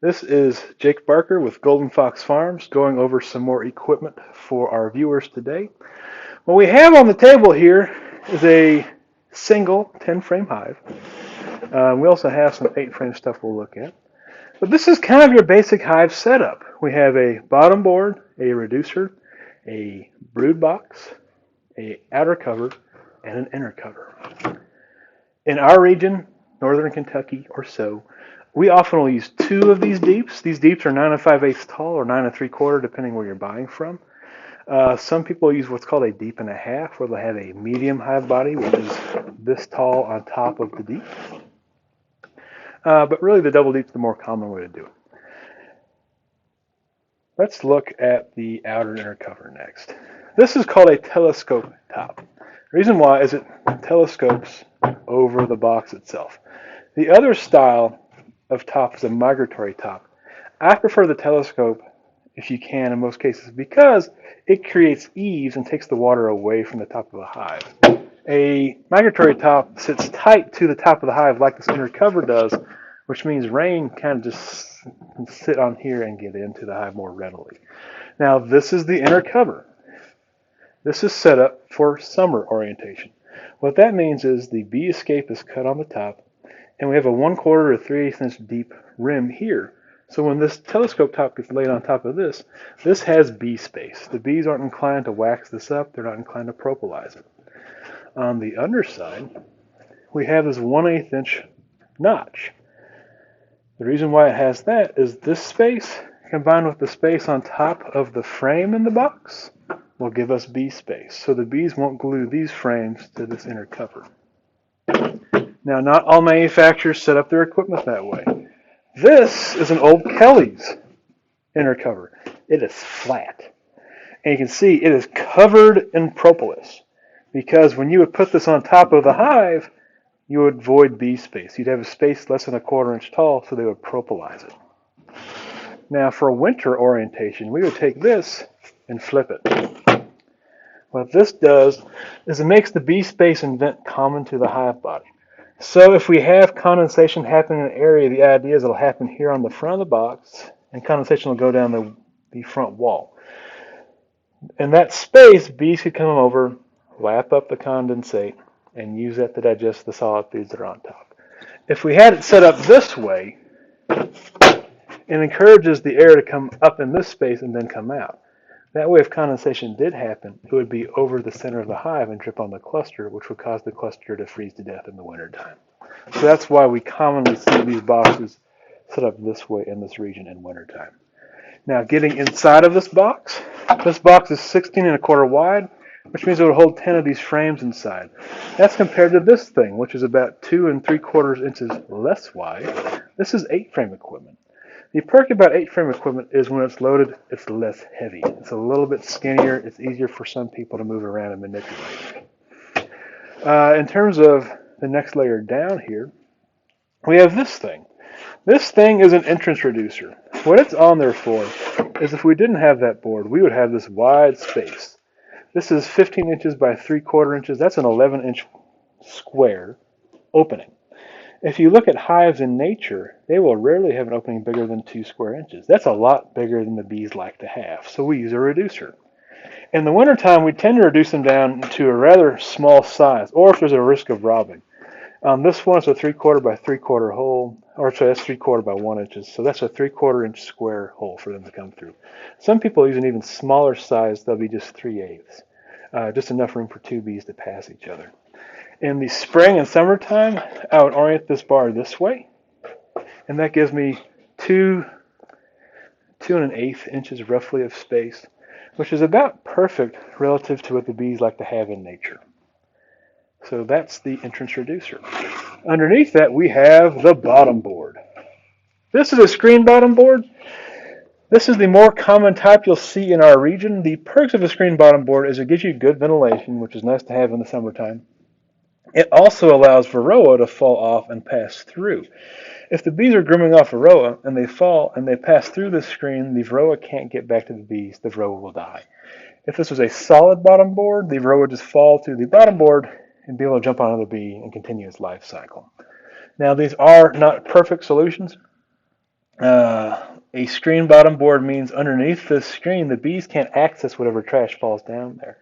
This is Jake Barker with Golden Fox Farms going over some more equipment for our viewers today. What we have on the table here is a single 10-frame hive. We also have some 8-frame stuff we'll look at. But this is kind of your basic hive setup. We have a bottom board, a reducer, a brood box, a outer cover, and an inner cover. In our region, northern Kentucky or so, we often will use 2 of these deeps. These deeps are 9 5/8 tall or 9 3/4, depending where you're buying from. Some people use what's called a deep and a half, where they'll have a medium hive body, which is this tall on top of the deep. But really, the double deep is the more common way to do it. Let's look at the outer and inner cover next. This is called a telescope top. The reason why is it telescopes over the box itself. The other style of top is a migratory top. I prefer the telescope, if you can, in most cases, because it creates eaves and takes the water away from the top of the hive. A migratory top sits tight to the top of the hive like this inner cover does, which means rain kind of just can sit on here and get into the hive more readily. Now, this is the inner cover. This is set up for summer orientation. What that means is the bee escape is cut on the top, and we have a 1/4 or 3/8 inch deep rim here. So when this telescope top gets laid on top of this, this has bee space. The bees aren't inclined to wax this up. They're not inclined to propolize it. On the underside, we have this 1/8 inch notch. The reason why it has that is this space, combined with the space on top of the frame in the box, will give us bee space. So the bees won't glue these frames to this inner cover. Now, not all manufacturers set up their equipment that way. This is an old Kelly's inner cover. It is flat. And you can see it is covered in propolis, because when you would put this on top of the hive, you would void bee space. You'd have a space less than a 1/4 inch tall, so they would propolize it. Now, for winter orientation, we would take this and flip it. What this does is it makes the bee space and vent common to the hive body. So if we have condensation happening in an area, the idea is it'll happen here on the front of the box, and condensation will go down the front wall. In that space, bees could come over, lap up the condensate, and use that to digest the solid foods that are on top. If we had it set up this way, it encourages the air to come up in this space and then come out. That way, if condensation did happen, it would be over the center of the hive and drip on the cluster, which would cause the cluster to freeze to death in the wintertime. So that's why we commonly see these boxes set up this way in this region in wintertime. Now, getting inside of this box is 16 1/4 wide, which means it would hold 10 of these frames inside. That's compared to this thing, which is about 2 3/4 inches less wide. This is 8-frame equipment. The perk about 8-frame equipment is when it's loaded, it's less heavy. It's a little bit skinnier. It's easier for some people to move around and manipulate. In terms of the next layer down here, we have this thing. This thing is an entrance reducer. What it's on there for is if we didn't have that board, we would have this wide space. This is 15 inches by 3/4 inches. That's an 11-inch square opening. If you look at hives in nature, they will rarely have an opening bigger than 2 square inches. That's a lot bigger than the bees like to have, so we use a reducer. In the wintertime, we tend to reduce them down to a rather small size, or if there's a risk of robbing. This one is a 3/4 by 3/4 hole, or sorry, that's 3/4 by 1 inches, so that's a 3/4 inch square hole for them to come through. Some people use an even smaller size, they'll be just 3/8, just enough room for 2 bees to pass each other. In the spring and summertime, I would orient this bar this way, and that gives me 2 1/8 inches roughly of space, which is about perfect relative to what the bees like to have in nature. So that's the entrance reducer. Underneath that, we have the bottom board. This is a screen bottom board. This is the more common type you'll see in our region. The perks of a screen bottom board is it gives you good ventilation, which is nice to have in the summertime. It also allows varroa to fall off and pass through. If the bees are grooming off varroa and they fall and they pass through the screen, the varroa can't get back to the bees. The varroa will die. If this was a solid bottom board, the varroa would just fall through the bottom board and be able to jump on another bee and continue its life cycle. Now, these are not perfect solutions. A screen bottom board means underneath the screen, the bees can't access whatever trash falls down there.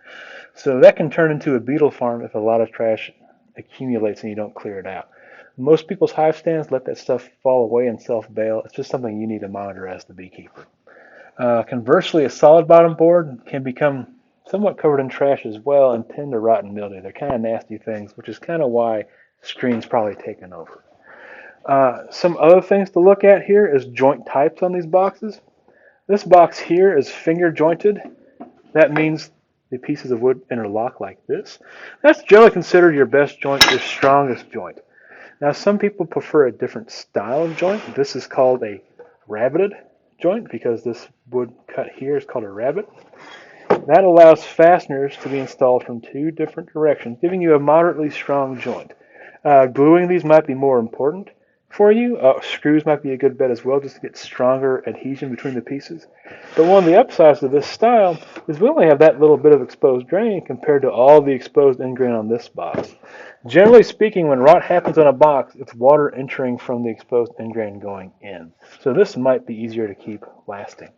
So that can turn into a beetle farm if a lot of trash accumulates and you don't clear it out. Most people's hive stands let that stuff fall away and self-bail. It's just something you need to monitor as the beekeeper. Conversely, a solid bottom board can become somewhat covered in trash as well and tend to rot and mildew. They're kind of nasty things, which is kind of why screen's probably taken over. Some other things to look at here is joint types on these boxes. This box here is finger jointed. That means the pieces of wood interlock like this. That's generally considered your best joint, your strongest joint. Now, some people prefer a different style of joint. This is called a rabbited joint because this wood cut here is called a rabbet. That allows fasteners to be installed from two different directions, giving you a moderately strong joint. Gluing these might be more important for you. Screws might be a good bet as well, just to get stronger adhesion between the pieces. But one of the upsides of this style is we only have that little bit of exposed grain compared to all the exposed end grain on this box. Generally speaking, when rot happens on a box, it's water entering from the exposed end grain going in. So this might be easier to keep lasting.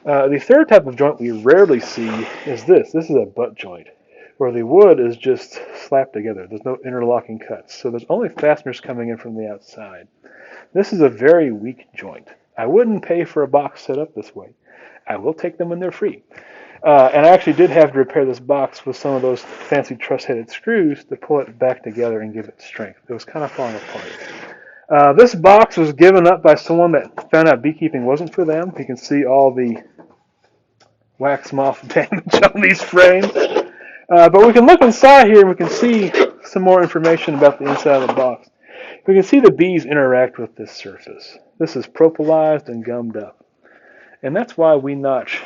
The third type of joint we rarely see is this. This is a butt joint, where the wood is just slapped together. There's no interlocking cuts, so there's only fasteners coming in from the outside. This is a very weak joint. I wouldn't pay for a box set up this way. I will take them when they're free. And I actually did have to repair this box with some of those fancy truss-headed screws to pull it back together and give it strength. It was kind of falling apart. This box was given up by someone that found out beekeeping wasn't for them. You can see all the wax moth damage on these frames. But we can look inside here and we can see some more information about the inside of the box. We can see the bees interact with this surface. This is propolized and gummed up. And that's why we notch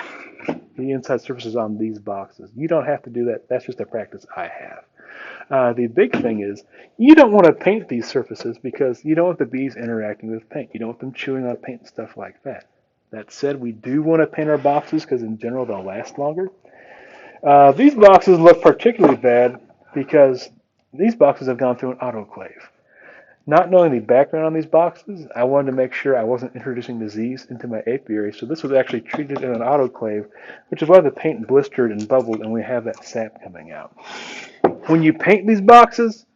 the inside surfaces on these boxes. You don't have to do that. That's just a practice I have. The big thing is you don't want to paint these surfaces because you don't want the bees interacting with paint. You don't want them chewing on paint and stuff like that. That said, we do want to paint our boxes because in general they'll last longer. These boxes look particularly bad because these boxes have gone through an autoclave. Not knowing the background on these boxes, I wanted to make sure I wasn't introducing disease into my apiary, so this was actually treated in an autoclave, which is why the paint blistered and bubbled and we have that sap coming out. When you paint these boxes,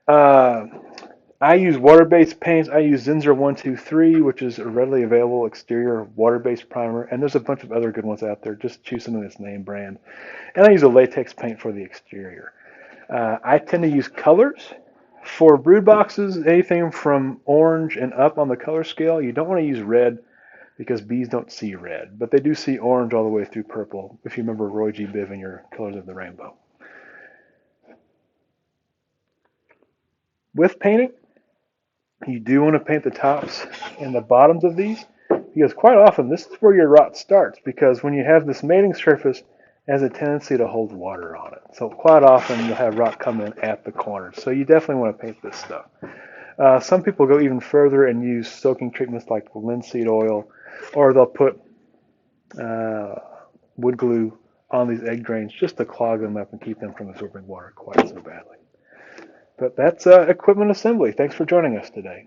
I use water-based paints. I use Zinsser 123, which is a readily available exterior water-based primer, and there's a bunch of other good ones out there. Just choose something that's name brand. And I use a latex paint for the exterior. I tend to use colors. For brood boxes, anything from orange and up on the color scale. You don't want to use red because bees don't see red, but they do see orange all the way through purple, if you remember Roy G. Biv and your colors of the rainbow. With painting, you do want to paint the tops and the bottoms of these because quite often this is where your rot starts because when you have this mating surface, it has a tendency to hold water on it. So quite often you'll have rot come in at the corners. So you definitely want to paint this stuff. Some people go even further and use soaking treatments like linseed oil, or they'll put wood glue on these egg drains just to clog them up and keep them from absorbing water quite so badly. But that's equipment assembly. Thanks for joining us today.